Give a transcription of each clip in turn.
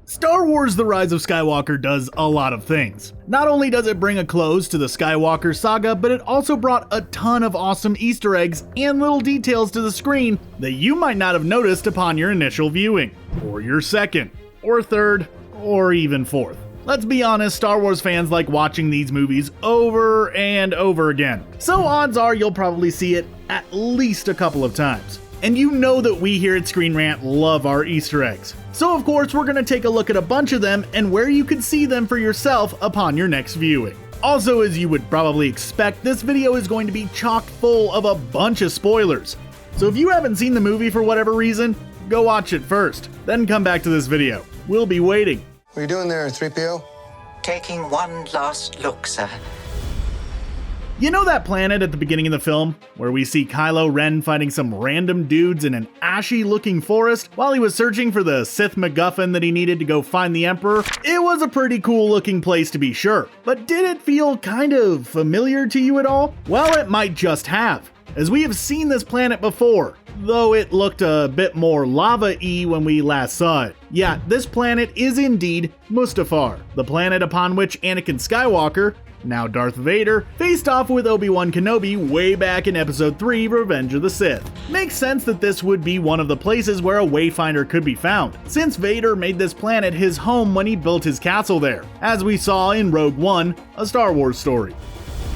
Star Wars The Rise of Skywalker does a lot of things. Not only does it bring a close to the Skywalker Saga, but it also brought a ton of awesome Easter eggs and little details to the screen that you might not have noticed upon your initial viewing, or your second, or third, or even fourth. Let's be honest, Star Wars fans like watching these movies over and over again, so odds are you'll probably see it at least a couple of times. And you know that we here at Screen Rant love our Easter eggs. So of course we're going to take a look at a bunch of them and where you could see them for yourself upon your next viewing. Also, as you would probably expect, this video is going to be chock full of a bunch of spoilers. So if you haven't seen the movie for whatever reason, go watch it first, then come back to this video. We'll be waiting. What are you doing there, 3PO? Taking one last look, sir. You know that planet at the beginning of the film, where we see Kylo Ren fighting some random dudes in an ashy-looking forest while he was searching for the Sith MacGuffin that he needed to go find the Emperor? It was a pretty cool-looking place to be sure, but did it feel kind of familiar to you at all? Well, it might just have, as we have seen this planet before, though it looked a bit more lava-y when we last saw it. Yeah, this planet is indeed Mustafar, the planet upon which Anakin Skywalker, now Darth Vader, faced off with Obi-Wan Kenobi way back in Episode 3, Revenge of the Sith. Makes sense that this would be one of the places where a Wayfinder could be found, since Vader made this planet his home when he built his castle there, as we saw in Rogue One, a Star Wars story.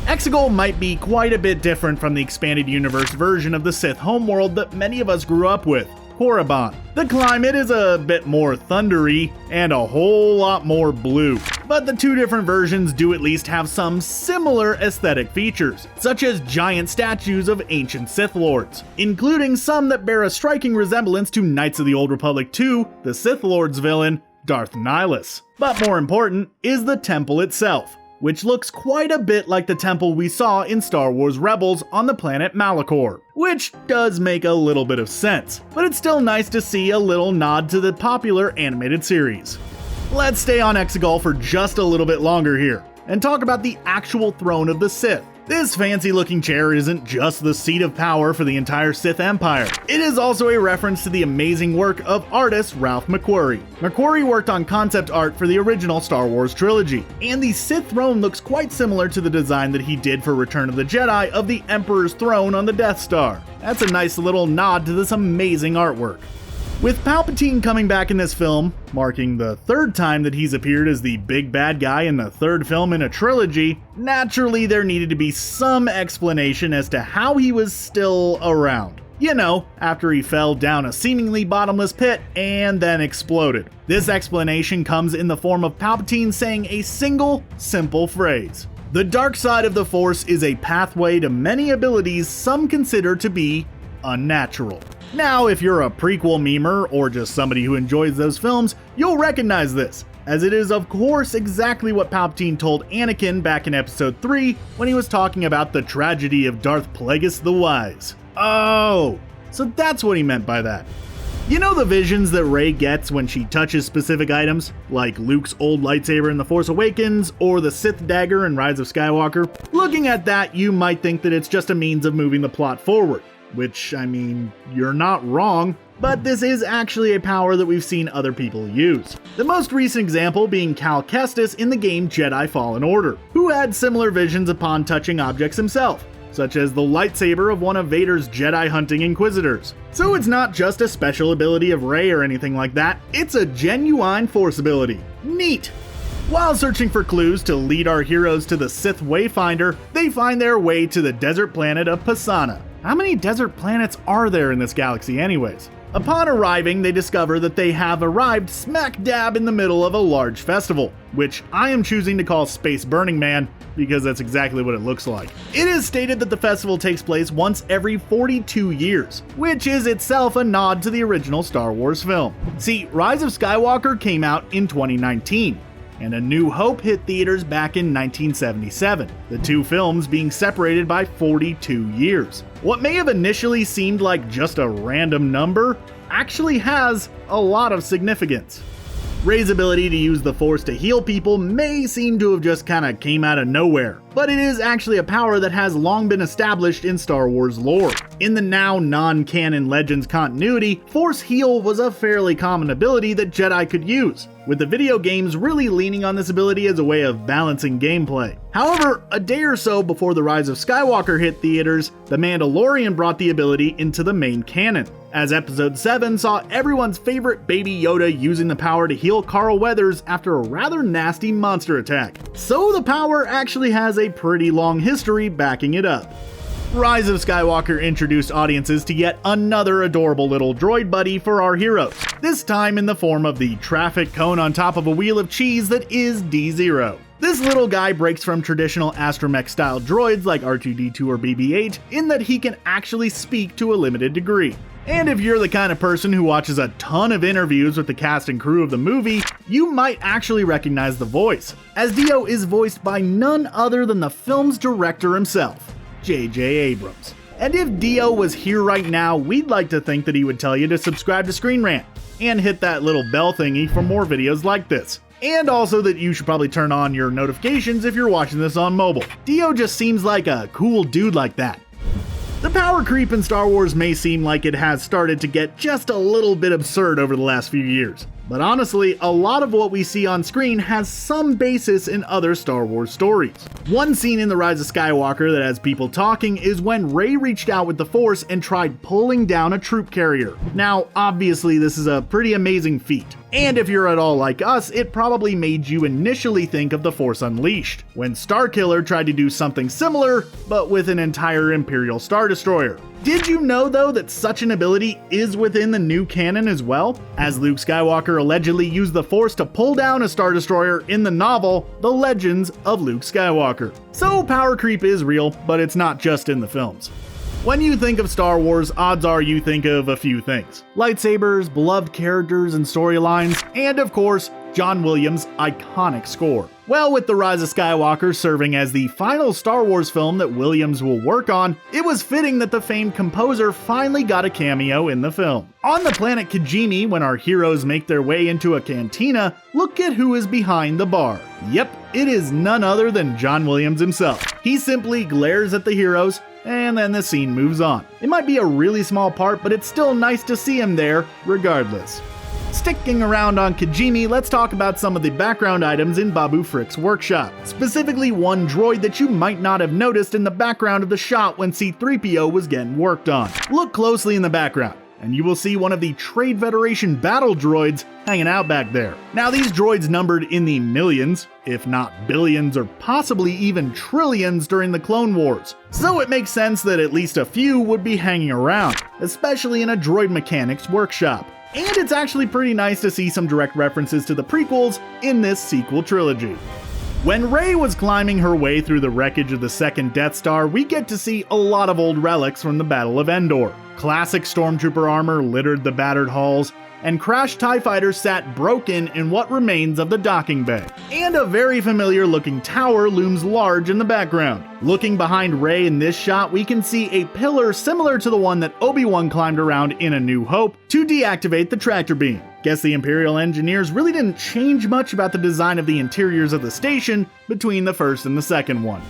Exegol might be quite a bit different from the expanded universe version of the Sith homeworld that many of us grew up with, Korriban. The climate is a bit more thundery and a whole lot more blue, but the two different versions do at least have some similar aesthetic features, such as giant statues of ancient Sith Lords, including some that bear a striking resemblance to Knights of the Old Republic 2, the Sith Lord's villain, Darth Nihilus. But more important is the temple itself, which looks quite a bit like the temple we saw in Star Wars Rebels on the planet Malachor, which does make a little bit of sense, but it's still nice to see a little nod to the popular animated series. Let's stay on Exegol for just a little bit longer here, and talk about the actual throne of the Sith. This fancy looking chair isn't just the seat of power for the entire Sith Empire. It is also a reference to the amazing work of artist Ralph McQuarrie. McQuarrie worked on concept art for the original Star Wars trilogy, and the Sith Throne looks quite similar to the design that he did for Return of the Jedi of the Emperor's throne on the Death Star. That's a nice little nod to this amazing artwork. With Palpatine coming back in this film, marking the third time that he's appeared as the big bad guy in the third film in a trilogy, naturally there needed to be some explanation as to how he was still around. You know, after he fell down a seemingly bottomless pit and then exploded. This explanation comes in the form of Palpatine saying a single, simple phrase. The dark side of the Force is a pathway to many abilities some consider to be unnatural. Now, if you're a prequel memer or just somebody who enjoys those films, you'll recognize this, as it is of course exactly what Palpatine told Anakin back in Episode 3 when he was talking about the tragedy of Darth Plagueis the Wise. Oh, so that's what he meant by that. You know the visions that Rey gets when she touches specific items, like Luke's old lightsaber in The Force Awakens or the Sith dagger in Rise of Skywalker? Looking at that, you might think that it's just a means of moving the plot forward. Which, I mean, you're not wrong, but this is actually a power that we've seen other people use. The most recent example being Cal Kestis in the game Jedi Fallen Order, who had similar visions upon touching objects himself, such as the lightsaber of one of Vader's Jedi hunting Inquisitors. So it's not just a special ability of Rey or anything like that, it's a genuine Force ability. Neat! While searching for clues to lead our heroes to the Sith Wayfinder, they find their way to the desert planet of Pasaana. How many desert planets are there in this galaxy anyways? Upon arriving, they discover that they have arrived smack dab in the middle of a large festival, which I am choosing to call Space Burning Man because that's exactly what it looks like. It is stated that the festival takes place once every 42 years, which is itself a nod to the original Star Wars film. See, Rise of Skywalker came out in 2019. And A New Hope hit theaters back in 1977, the two films being separated by 42 years. What may have initially seemed like just a random number actually has a lot of significance. Rey's ability to use the Force to heal people may seem to have just kinda came out of nowhere, but it is actually a power that has long been established in Star Wars lore. In the now non-canon Legends continuity, Force Heal was a fairly common ability that Jedi could use, with the video games really leaning on this ability as a way of balancing gameplay. However, a day or so before the Rise of Skywalker hit theaters, The Mandalorian brought the ability into the main canon, as Episode 7 saw everyone's favorite Baby Yoda using the power to heal Carl Weathers after a rather nasty monster attack. So the power actually has a pretty long history backing it up. Rise of Skywalker introduced audiences to yet another adorable little droid buddy for our heroes, this time in the form of the traffic cone on top of a wheel of cheese that is D0. This little guy breaks from traditional astromech-style droids like R2-D2 or BB-8 in that he can actually speak to a limited degree. And if you're the kind of person who watches a ton of interviews with the cast and crew of the movie, you might actually recognize the voice, as Dio is voiced by none other than the film's director himself, J.J. Abrams. And if Dio was here right now, we'd like to think that he would tell you to subscribe to Screen Rant and hit that little bell thingy for more videos like this. And also that you should probably turn on your notifications if you're watching this on mobile. Dio just seems like a cool dude like that. The power creep in Star Wars may seem like it has started to get just a little bit absurd over the last few years, but honestly, a lot of what we see on screen has some basis in other Star Wars stories. One scene in The Rise of Skywalker that has people talking is when Rey reached out with the Force and tried pulling down a troop carrier. Now, obviously this is a pretty amazing feat, and if you're at all like us, it probably made you initially think of The Force Unleashed, when Starkiller tried to do something similar, but with an entire Imperial Star Destroyer. Did you know though that such an ability is within the new canon as well? As Luke Skywalker allegedly used the Force to pull down a Star Destroyer in the novel, The Legends of Luke Skywalker. So power creep is real, but it's not just in the films. When you think of Star Wars, odds are you think of a few things. Lightsabers, beloved characters and storylines, and of course, John Williams' iconic score. Well, with The Rise of Skywalker serving as the final Star Wars film that Williams will work on, it was fitting that the famed composer finally got a cameo in the film. On the planet Kijimi, when our heroes make their way into a cantina, look at who is behind the bar. Yep, it is none other than John Williams himself. He simply glares at the heroes, and then the scene moves on. It might be a really small part, but it's still nice to see him there, regardless. Sticking around on Kijimi, let's talk about some of the background items in Babu Frick's workshop. Specifically one droid that you might not have noticed in the background of the shot when C-3PO was getting worked on. Look closely in the background, and you will see one of the Trade Federation battle droids hanging out back there. Now these droids numbered in the millions, if not billions or possibly even trillions during the Clone Wars, so it makes sense that at least a few would be hanging around, especially in a droid mechanics workshop. And it's actually pretty nice to see some direct references to the prequels in this sequel trilogy. When Rey was climbing her way through the wreckage of the second Death Star, we get to see a lot of old relics from the Battle of Endor. Classic stormtrooper armor littered the battered halls, and crashed TIE fighters sat broken in what remains of the docking bay. And a very familiar looking tower looms large in the background. Looking behind Rey in this shot, we can see a pillar similar to the one that Obi-Wan climbed around in A New Hope to deactivate the tractor beam. Guess the Imperial engineers really didn't change much about the design of the interiors of the station between the first and the second one.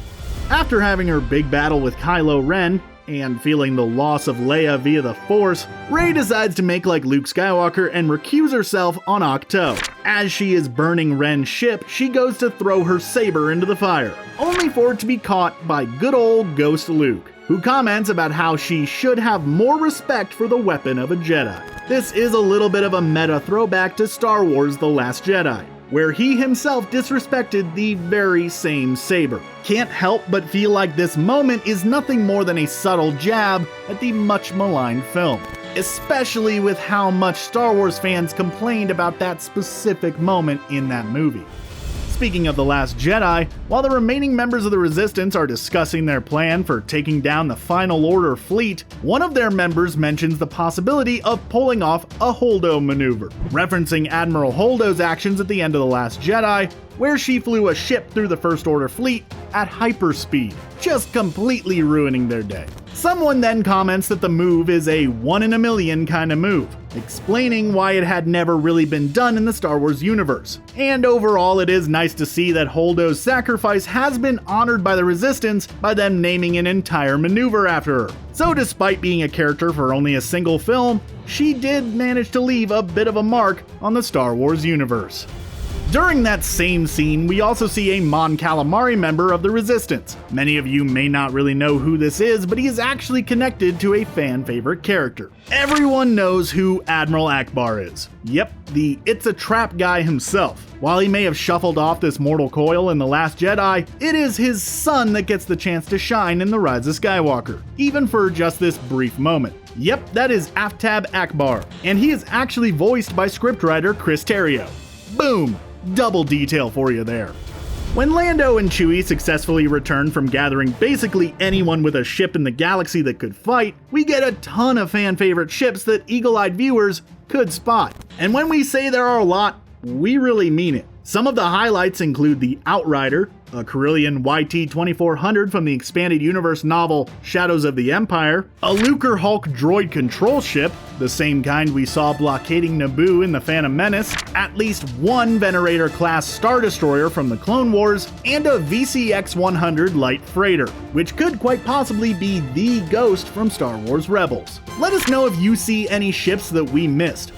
After having her big battle with Kylo Ren, and feeling the loss of Leia via the Force, Rey decides to make like Luke Skywalker and recuse herself on Ahch-To. As she is burning Ren's ship, she goes to throw her saber into the fire, only for it to be caught by good old Ghost Luke, who comments about how she should have more respect for the weapon of a Jedi. This is a little bit of a meta throwback to Star Wars: The Last Jedi, where he himself disrespected the very same saber. Can't help but feel like this moment is nothing more than a subtle jab at the much maligned film, especially with how much Star Wars fans complained about that specific moment in that movie. Speaking of The Last Jedi, while the remaining members of the Resistance are discussing their plan for taking down the Final Order fleet, one of their members mentions the possibility of pulling off a Holdo maneuver, referencing Admiral Holdo's actions at the end of The Last Jedi, where she flew a ship through the First Order fleet at hyperspeed, just completely ruining their day. Someone then comments that the move is a 1 in a million kind of move, explaining why it had never really been done in the Star Wars universe. And overall, it is nice to see that Holdo's sacrifice has been honored by the Resistance by them naming an entire maneuver after her. So despite being a character for only a single film, she did manage to leave a bit of a mark on the Star Wars universe. During that same scene, we also see a Mon Calamari member of the Resistance. Many of you may not really know who this is, but he is actually connected to a fan favorite character. Everyone knows who Admiral Ackbar is. Yep, the It's a Trap guy himself. While he may have shuffled off this mortal coil in The Last Jedi, it is his son that gets the chance to shine in The Rise of Skywalker, even for just this brief moment. Yep, that is Aftab Ackbar, and he is actually voiced by scriptwriter Chris Terrio. Boom! Double detail for you there. When Lando and Chewie successfully return from gathering basically anyone with a ship in the galaxy that could fight, we get a ton of fan favorite ships that eagle-eyed viewers could spot. And when we say there are a lot, we really mean it. Some of the highlights include the Outrider, a Corellian YT-2400 from the expanded universe novel Shadows of the Empire, a Lucrehulk droid control ship, the same kind we saw blockading Naboo in The Phantom Menace, at least one Venerator-class Star Destroyer from the Clone Wars, and a VCX-100 light freighter, which could quite possibly be the Ghost from Star Wars Rebels. Let us know if you see any ships that we missed.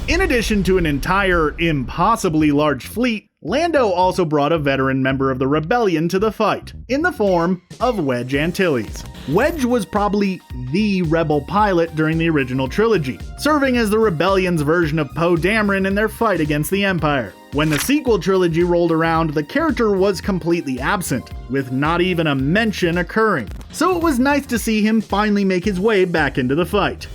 In addition to an entire, impossibly large fleet, Lando also brought a veteran member of the Rebellion to the fight, in the form of Wedge Antilles. Wedge was probably the rebel pilot during the original trilogy, serving as the Rebellion's version of Poe Dameron in their fight against the Empire. When the sequel trilogy rolled around, the character was completely absent, with not even a mention occurring. So it was nice to see him finally make his way back into the fight.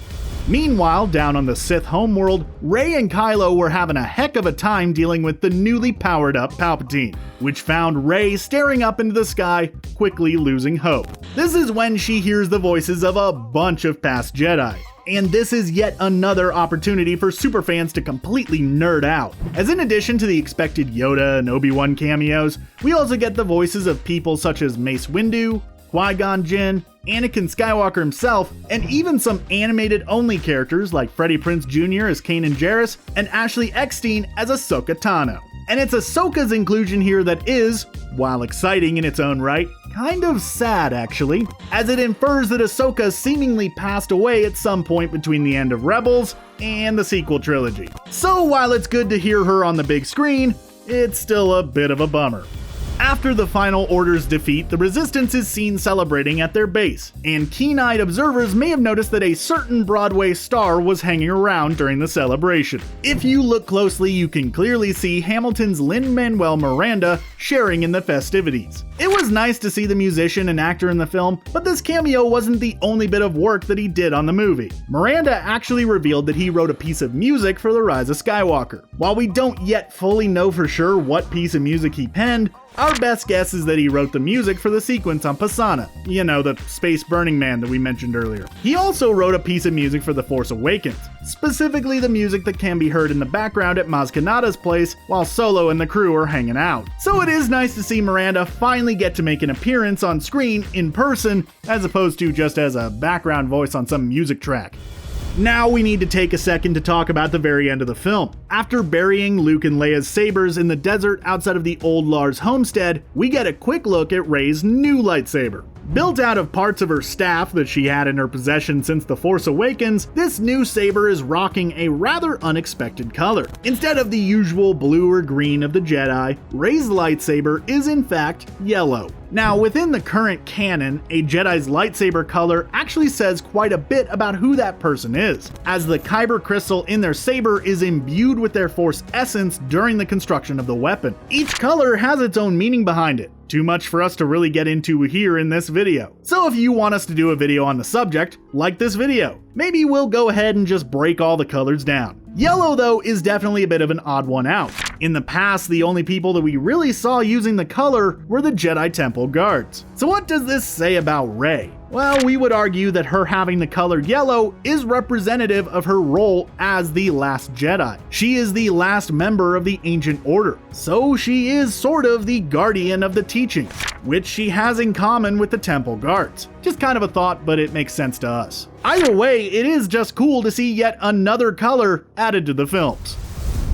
Meanwhile, down on the Sith homeworld, Rey and Kylo were having a heck of a time dealing with the newly powered-up Palpatine, which found Rey staring up into the sky, quickly losing hope. This is when she hears the voices of a bunch of past Jedi. And this is yet another opportunity for superfans to completely nerd out, as in addition to the expected Yoda and Obi-Wan cameos, we also get the voices of people such as Mace Windu, Qui-Gon Jinn, Anakin Skywalker himself, and even some animated-only characters like Freddie Prinze Jr. as Kanan Jarrus and Ashley Eckstein as Ahsoka Tano. And it's Ahsoka's inclusion here that is, while exciting in its own right, kind of sad actually, as it infers that Ahsoka seemingly passed away at some point between the end of Rebels and the sequel trilogy. So while it's good to hear her on the big screen, it's still a bit of a bummer. After the Final Order's defeat, the Resistance is seen celebrating at their base, and keen-eyed observers may have noticed that a certain Broadway star was hanging around during the celebration. If you look closely, you can clearly see Hamilton's LinManuel Miranda sharing in the festivities. It was nice to see the musician and actor in the film, but this cameo wasn't the only bit of work that he did on the movie. Miranda actually revealed that he wrote a piece of music for The Rise of Skywalker. While we don't yet fully know for sure what piece of music he penned, our best guess is that he wrote the music for the sequence on Pasaana. You know, the space Burning Man that we mentioned earlier. He also wrote a piece of music for The Force Awakens, specifically the music that can be heard in the background at Maz Kanata's place while Solo and the crew are hanging out. So it is nice to see Miranda finally get to make an appearance on screen in person, as opposed to just as a background voice on some music track. Now we need to take a second to talk about the very end of the film. After burying Luke and Leia's sabers in the desert outside of the old Lars homestead, we get a quick look at Rey's new lightsaber. Built out of parts of her staff that she had in her possession since The Force Awakens, this new saber is rocking a rather unexpected color. Instead of the usual blue or green of the Jedi, Rey's lightsaber is in fact yellow. Now, within the current canon, a Jedi's lightsaber color actually says quite a bit about who that person is, as the kyber crystal in their saber is imbued with their Force essence during the construction of the weapon. Each color has its own meaning behind it. Too much for us to really get into here in this video. So if you want us to do a video on the subject, like this video. Maybe we'll go ahead and just break all the colors down. Yellow, though, is definitely a bit of an odd one out. In the past, the only people that we really saw using the color were the Jedi Temple guards. So what does this say about Rey? Well, we would argue that her having the color yellow is representative of her role as the last Jedi. She is the last member of the Ancient Order, so she is sort of the guardian of the teachings, which she has in common with the Temple Guards. Just kind of a thought, but it makes sense to us. Either way, it is just cool to see yet another color added to the films.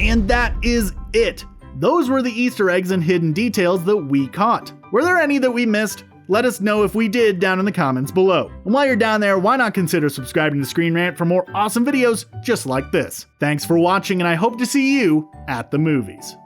And that is it. Those were the Easter eggs and hidden details that we caught. Were there any that we missed? Let us know if we did down in the comments below. And while you're down there, why not consider subscribing to Screen Rant for more awesome videos just like this. Thanks for watching, and I hope to see you at the movies.